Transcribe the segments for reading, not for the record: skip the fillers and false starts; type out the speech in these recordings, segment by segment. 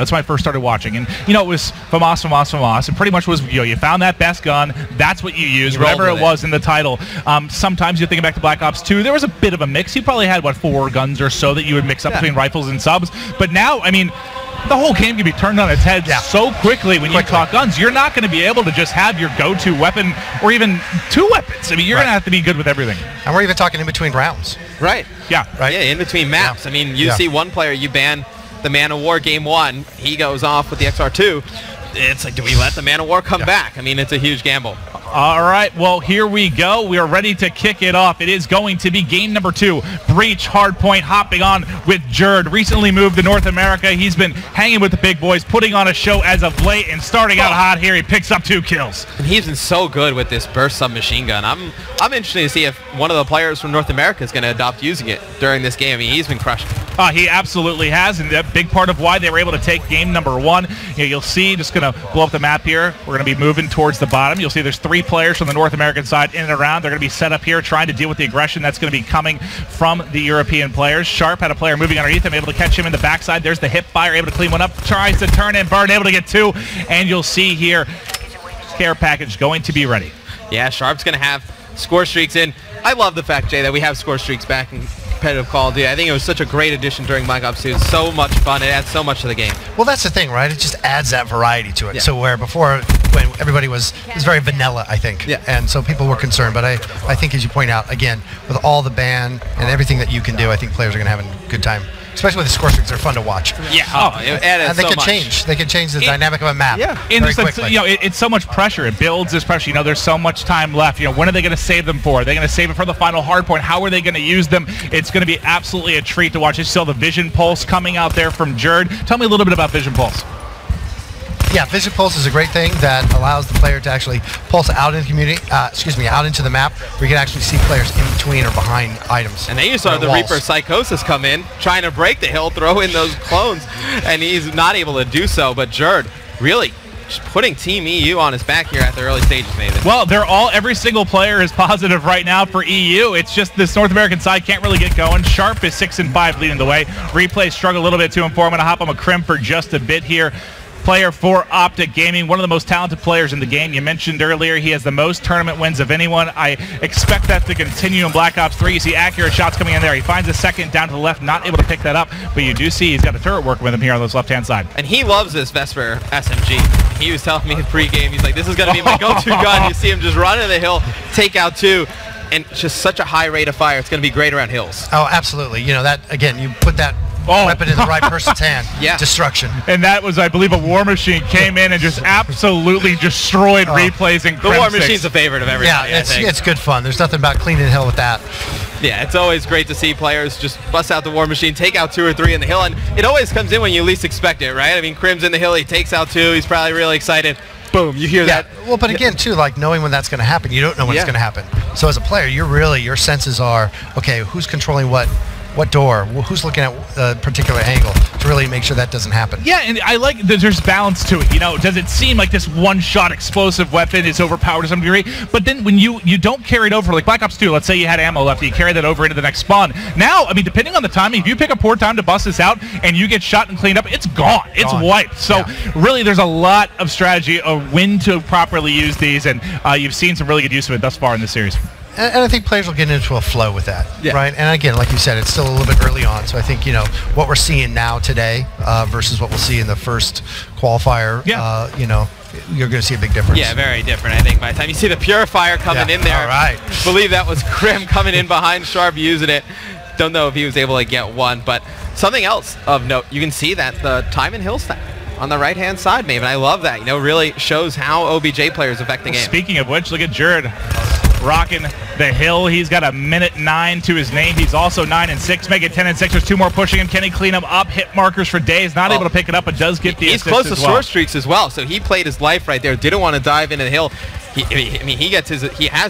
That's when I first started watching. And, you know, it was FAMAS. It pretty much was, you know, you found that best gun. That's what you used, whatever it was in the title. Sometimes you're thinking back to Black Ops 2, there was a bit of a mix. You probably had, what, 4 guns or so that you would mix up between rifles and subs. But now, I mean, the whole game can be turned on its head so quickly when you talk guns. You're not going to be able to just have your go-to weapon or even 2 weapons. I mean, you're going to have to be good with everything. And we're even talking in between rounds. Right. Yeah. Right. Yeah, in between maps. I mean, you see one player, you ban the Man of War game 1. He goes off with the XR2. It's like, do we let the Man of War come back? I mean, it's a huge gamble. All right, well, here we go. We are ready to kick it off. It is going to be game number 2. Breach Hardpoint hopping on with Jerd. Recently moved to North America. He's been hanging with the big boys, putting on a show as of late, and starting out hot here. He picks up 2 kills. And he's been so good with this burst submachine gun. I'm interested to see if one of the players from North America is going to adopt using it during this game. I mean, he's been crushing. He absolutely has, and a big part of why they were able to take game number 1. You know, you'll see, just going to blow up the map here. We're going to be moving towards the bottom. You'll see there's 3 players from the North American side in and around. They're going to be set up here trying to deal with the aggression that's going to be coming from the European players. Sharp had a player moving underneath him, able to catch him in the backside. There's the hip fire, able to clean one up, tries to turn and burn, able to get 2, and you'll see here, care package going to be ready. Yeah, Sharp's going to have score streaks in. I love the fact, Jay, that we have score streaks back in competitive Call of Duty. I think it was such a great addition during Black Ops 2. It's so much fun. It adds so much to the game. Well, that's the thing, right? It just adds that variety to it. So where before, when everybody was very vanilla, I think. And so people were concerned. But I think, as you point out, again, with all the ban and everything that you can do, I think players are going to have a good time. Especially with the score streaks, they're fun to watch. Yeah, and they can change. They can change the dynamic of a map. Very quickly. You know, it's so much pressure. It builds this pressure. You know, there's so much time left. You know, when are they going to save them for? Are they going to save it for the final hard point? How are they going to use them? It's going to be absolutely a treat to watch. You saw the Vision Pulse coming out there from Jerd. Tell me a little bit about Vision Pulse. Yeah, Vision Pulse is a great thing that allows the player to actually pulse out in the community, out into the map, where you can actually see players in between or behind items. And then you saw the Reaper Psychosis come in, trying to break the hill, throw in those clones, and he's not able to do so. But Jerd really just putting Team EU on his back here at the early stages, Nathan. Well, every single player is positive right now for EU. It's just this North American side can't really get going. Sharp is 6-5 leading the way. Replay struggle a little bit to him. I'm going to hop on McCrim for just a bit here. Player for Optic Gaming, one of the most talented players in the game. You mentioned earlier he has the most tournament wins of anyone. I expect that to continue in Black Ops 3. You see accurate shots coming in there. He finds a second down to the left, not able to pick that up, but you do see he's got a turret working with him here on this left-hand side. And he loves this Vesper SMG. He was telling me in pregame, he's like, this is going to be my go-to gun. You see him just run into the hill, take out 2, and just such a high rate of fire. It's going to be great around hills. Oh, absolutely. You know, that, again, you put that weapon in the right person's hand. Destruction. And that was, I believe, a War Machine came in and just absolutely destroyed Replays and the War Machine's a favorite of everybody. Yeah, it's good fun. There's nothing about cleaning the hill with that. Yeah, it's always great to see players just bust out the War Machine, take out 2 or 3 in the hill, and it always comes in when you least expect it, right? I mean, Crim's in the hill, he takes out 2, he's probably really excited. Boom, you hear that. Well, but again, too, like knowing when that's going to happen, you don't know when it's going to happen. So as a player, your senses are, okay, who's controlling what door, who's looking at a particular angle to really make sure that doesn't happen. Yeah, and I like that there's balance to it. You know, does it seem like this one-shot explosive weapon is overpowered to some degree? But then when you don't carry it over, like Black Ops 2, let's say you had ammo left, you carry that over into the next spawn. Now, I mean, depending on the timing, if you pick a poor time to bust this out and you get shot and cleaned up, it's gone. It's wiped. So really, there's a lot of strategy of when to properly use these, and you've seen some really good use of it thus far in this series. And I think players will get into a flow with that, right? And again, like you said, it's still a little bit early on. So I think, you know, what we're seeing now today versus what we'll see in the first qualifier, you know, you're going to see a big difference. Yeah, very different. I think by the time you see the Purifier coming in there, I believe that was Crim coming in behind Sharp using it. Don't know if he was able to get one, but something else of note, you can see that the time and hill stack on the right-hand side, Maven. I love that. You know, really shows how OBJ players affect the game. Speaking of which, look at Jerd rocking the hill. He's got a minute 9 to his name. He's also 9-6, make it 10-6. There's 2 more pushing him. Can he clean him up? Hit markers for days. Not able to pick it up, but does get the assist. He's close to score streaks as well, so he played his life right there. Didn't want to dive into the hill. I mean, he has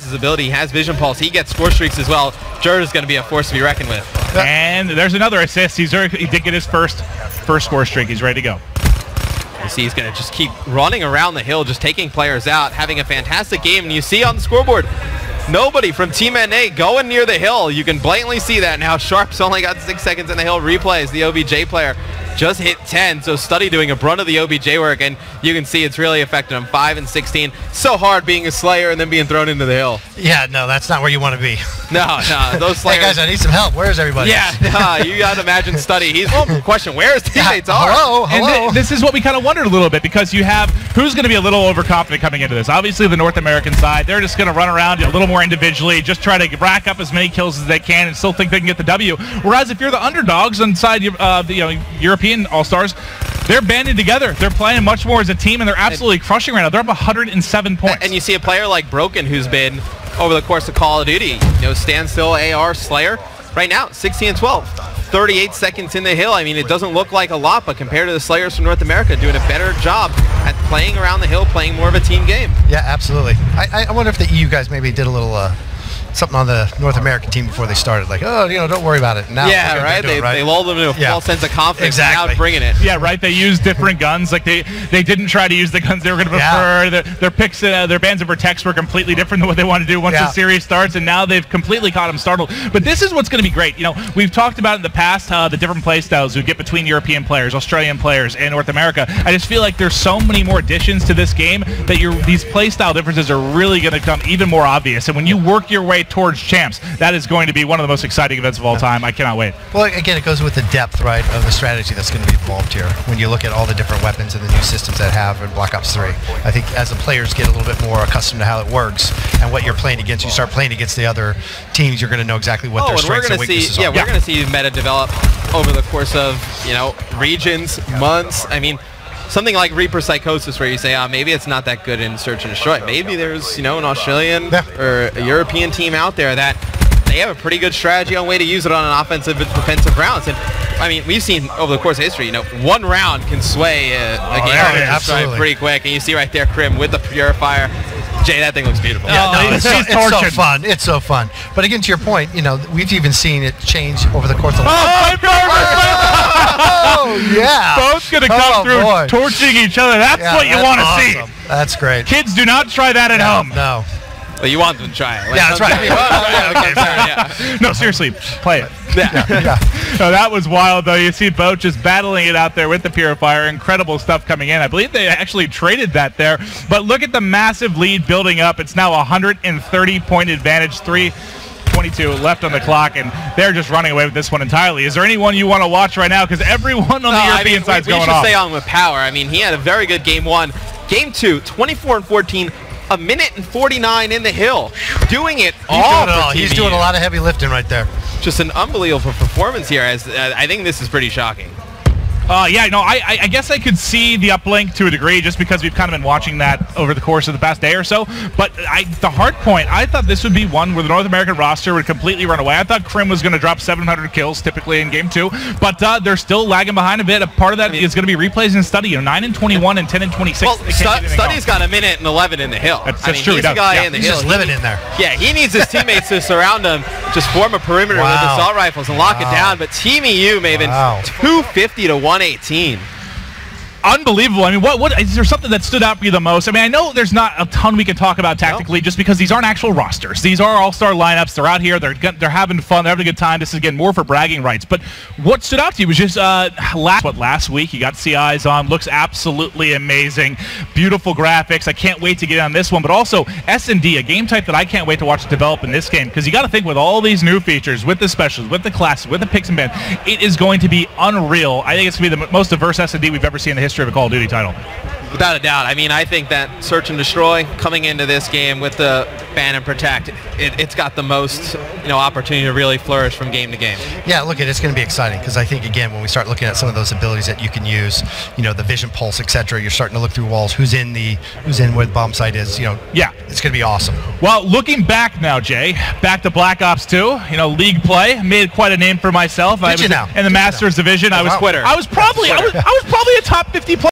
his ability. He has Vision Pulse. He gets score streaks as well. Jerd is going to be a force to be reckoned with. And there's another assist. He did get his first score streak. He's ready to go. You see he's going to just keep running around the hill, just taking players out, having a fantastic game. And you see on the scoreboard, nobody from Team NA going near the hill. You can blatantly see that now. Sharp's only got 6 seconds in the hill. Replays the OBJ player just hit 10. So Study doing a brunt of the OBJ work, and you can see it's really affected him. 5 and 16. So hard being a Slayer and then being thrown into the hill. Yeah, no, that's not where you want to be. No, those Slayers. Hey guys, I need some help. Where's everybody? Yeah, you got to imagine Study. He's question where his teammates are. Hello. And this is what we kind of wondered a little bit, because you have who's going to be a little overconfident coming into this. Obviously, the North American side, they're just going to run around a little more individually, just try to rack up as many kills as they can, and still think they can get the W. Whereas if you're the underdogs inside the European All-Stars, they're banding together. They're playing much more as a team, and they're absolutely crushing right now. They're up 107 points. And you see a player like Broken, who's been over the course of Call of Duty, standstill AR Slayer. Right now, 16 and 12. 38 seconds in the hill. I mean, it doesn't look like a lot, but compared to the Slayers from North America, doing a better job at playing around the hill, playing more of a team game. Yeah, absolutely. I wonder if the EU guys maybe did a little something on the North American team before they started, like, oh, don't worry about it. Now, yeah, right. They lulled them into a false sense of confidence. Exactly. Now bringing it. Yeah, right. They used different guns. Like they didn't try to use the guns they were going to prefer. Their picks, their bands of protects were completely different than what they want to do once the series starts, and now they've completely caught them startled. But this is what's going to be great. We've talked about in the past the different play styles we get between European players, Australian players, and North America. I just feel like there's so many more additions to this game that these play style differences are really going to become even more obvious. And when you work your way towards champs, that is going to be one of the most exciting events of all time. I cannot wait. Well, again, it goes with the depth, right, of the strategy that's going to be involved here. When you look at all the different weapons and the new systems that have in Black Ops 3, I think as the players get a little bit more accustomed to how it works and what you're playing against, you start playing against the other teams, you're going to know exactly what their strengths and weaknesses are. Yeah, we're going to see meta develop over the course of regions, months. I mean, something like Reaper Psychosis, where you say, maybe it's not that good in Search and Destroy. Maybe there's, an Australian or a European team out there that they have a pretty good strategy on way to use it on an offensive and defensive rounds. And I mean, we've seen over the course of history, one round can sway a game pretty quick. And you see right there, Krim with the Purifier. Jay, that thing looks beautiful. It's so fun. It's so fun. But again, to your point, we've even seen it change over the course of yeah. Both going to come through torching each other. That's what you want to see. That's great. Kids, do not try that at home. No. Well, you want them to try it. That's right. No, seriously, play it. Yeah. No, that was wild, though. You see Boat just battling it out there with the Purifier. Incredible stuff coming in. I believe they actually traded that there. But look at the massive lead building up. It's now a 130-point advantage. 3:22 left on the clock, and they're just running away with this one entirely. Is there anyone you want to watch right now? Because everyone on the European side's going off. We should stay on with Power. I mean, he had a very good game one. Game two, 24 and 14. A minute and 49 in the hill. Doing it all. He's doing a lot of heavy lifting right there. Just an unbelievable performance here. I think this is pretty shocking. I guess I could see the uplink to a degree just because we've kind of been watching that over the course of the past day or so. But the hard point, I thought this would be one where the North American roster would completely run away. I thought Krim was going to drop 700 kills typically in game two, but they're still lagging behind a bit. A part of that is going to be replays and Study. 9 and 21 and 10 and 26. Well, Study's got a minute and 11 in the hill. That's true. He's a guy in the hill. He's just living in there. Yeah, he needs his teammates to surround him, just form a perimeter with assault rifles and lock it down. But Team EU, Maven, 250 to 118. Unbelievable. I mean, what is there something that stood out for you the most? I mean, I know there's not a ton we can talk about tactically just because these aren't actual rosters. These are all-star lineups. They're out here. They're having fun. They're having a good time. This is, again, more for bragging rights. But what stood out to you was just last week you got to see Eyes On. Looks absolutely amazing. Beautiful graphics. I can't wait to get on this one. But also S&D, a game type that I can't wait to watch develop in this game, because you got to think with all these new features, with the specials, with the classes, with the picks and ban, it is going to be unreal. I think it's going to be the most diverse S&D we've ever seen in the history of a Call of Duty title. Without a doubt. I mean, I think that Search and Destroy coming into this game with the ban and protect, it's got the most opportunity to really flourish from game to game. Yeah, look, it's going to be exciting because I think, again, when we start looking at some of those abilities that you can use, the vision pulse, etc., you're starting to look through walls, who's in where the bomb site is, yeah, it's going to be awesome. Well, looking back now, Jay, back to Black Ops 2, league play, made quite a name for myself. In the Masters division. I was Twitter. I was probably a top 50 player.